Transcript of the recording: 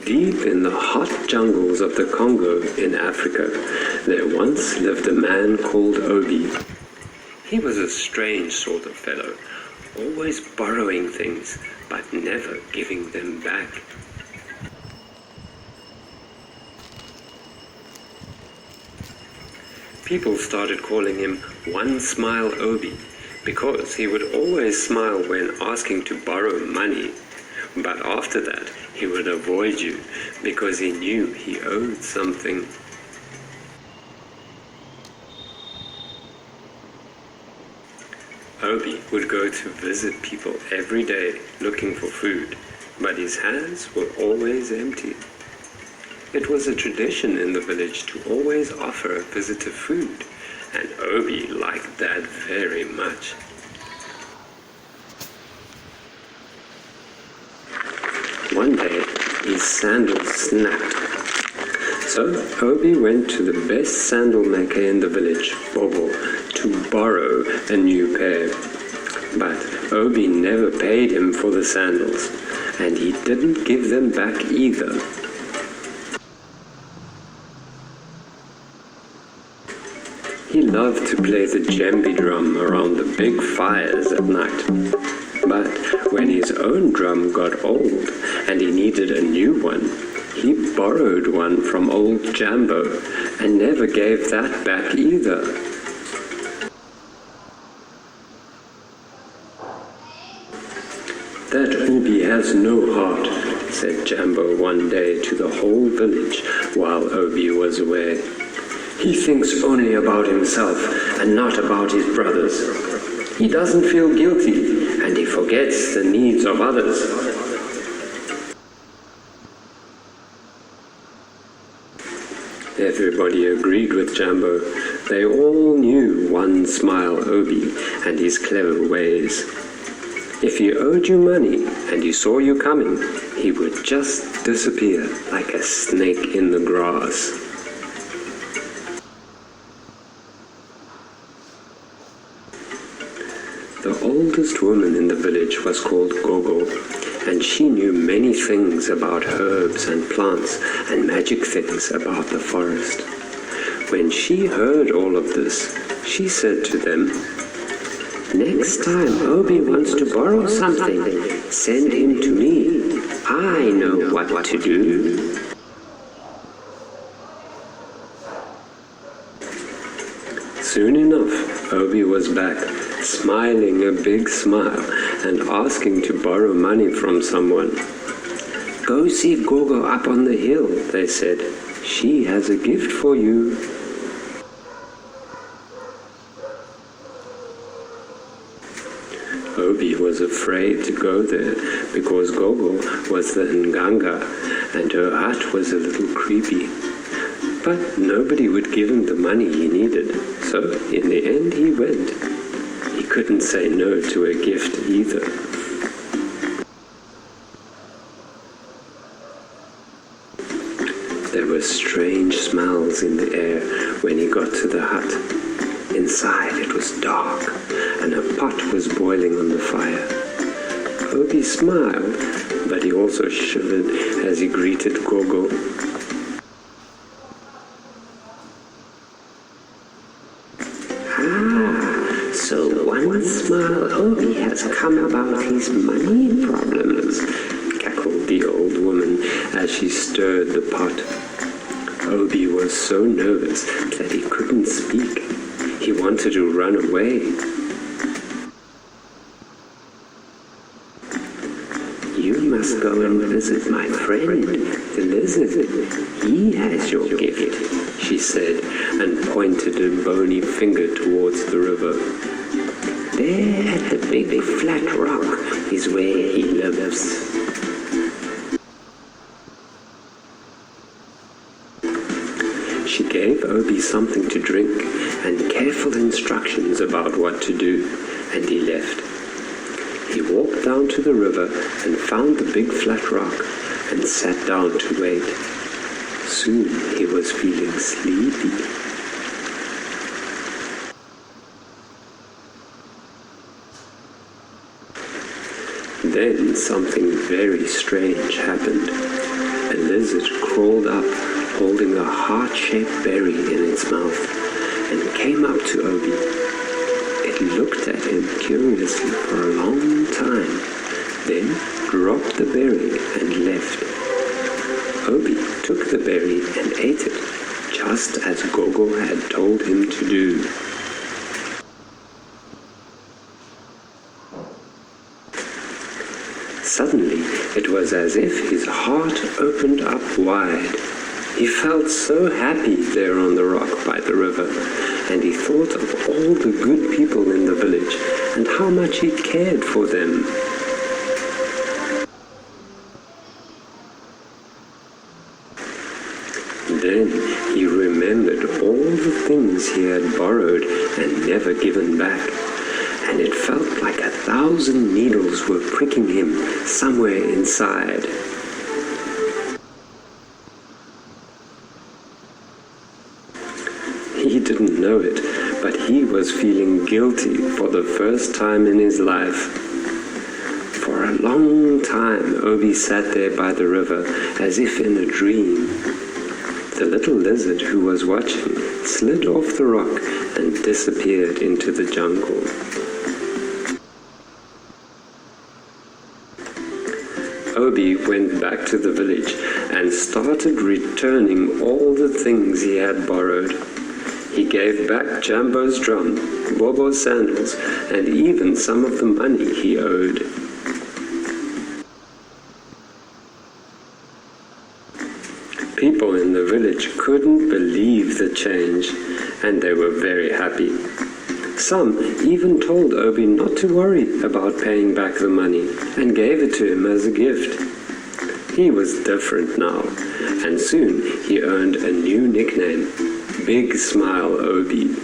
Deep in the hot jungles of the Congo in Africa, there once lived a man called Obi. He was a strange sort of fellow, always borrowing things, but never giving them back. People started calling him One Smile Obi, because he would always smile when asking to borrow money. But after that, he would avoid you, because he knew he owed something. Obi would go to visit people every day looking for food, but his hands were always empty. It was a tradition in the village to always offer a visitor food, and Obi liked that very much. One day, his sandals snapped. So Obi went to the best sandal maker in the village, Bobo, to borrow a new pair. But Obi never paid him for the sandals, and he didn't give them back either. He loved to play the djembe drum around the big fires at night. But when his own drum got old and he needed a new one, he borrowed one from old Jambo and never gave that back either. That Obi has no heart, said Jambo one day to the whole village while Obi was away. He thinks only about himself and not about his brothers. He doesn't feel guilty and he forgets the needs of others. Everybody agreed with Jambo. They all knew One Smile Obi and his clever ways. If he owed you money and he saw you coming, he would just disappear like a snake in the grass. The oldest woman in the village was called Gogo, and she knew many things about herbs and plants and magic things about the forest. When she heard all of this, she said to them, "Next time Obi wants to borrow something, send him to me. I know what to do." Soon enough, Obi was back, smiling a big smile and asking to borrow money from someone. "Go see Gogo up on the hill," they said. "She has a gift for you." Obi was afraid to go there because Gogo was the Nganga and her hut was a little creepy. But nobody would give him the money he needed, so in the end he went. He couldn't say no to a gift either. There were strange smells in the air when he got to the hut. Inside it was dark, and a pot was boiling on the fire. Obi smiled, but he also shivered as he greeted Gogo. So One Smile Obi has come about his money problems, cackled the old woman as she stirred the pot. Obi was so nervous that he couldn't speak. He wanted to run away. "You must go and visit my friend, the lizard. He has your gift," she said, and pointed a bony finger towards the river. "There at the big flat rock is where he lives." She gave Obi something to drink and careful instructions about what to do, and he left. He walked down to the river and found the big flat rock and sat down to wait. Soon he was feeling sleepy. Then something very strange happened. A lizard lizard crawled up, holding a heart-shaped berry in its mouth, and came up to Obi. It looked at him curiously for a long time, then dropped the berry and left. Obi took the berry and ate it, just as Gogo had told him to do. Suddenly, it was as if his heart opened up wide. He felt so happy there on the rock by the river, and he thought of all the good people in the village and how much he cared for them. Then he remembered all the things he had borrowed and never given back, and it felt like 1,000 needles were pricking him somewhere inside. He didn't know it, but he was feeling guilty for the first time in his life. For a long time, Obi sat there by the river as if in a dream. The little lizard who was watching slid off the rock and disappeared into the jungle. Obi went back to the village and started returning all the things he had borrowed. He gave back Jambo's drum, Bobo's sandals, and even some of the money he owed. People in the village couldn't believe the change, and they were very happy. Some even told Obi not to worry about paying back the money and gave it to him as a gift. He was different now, and soon he earned a new nickname, Big Smile Obi.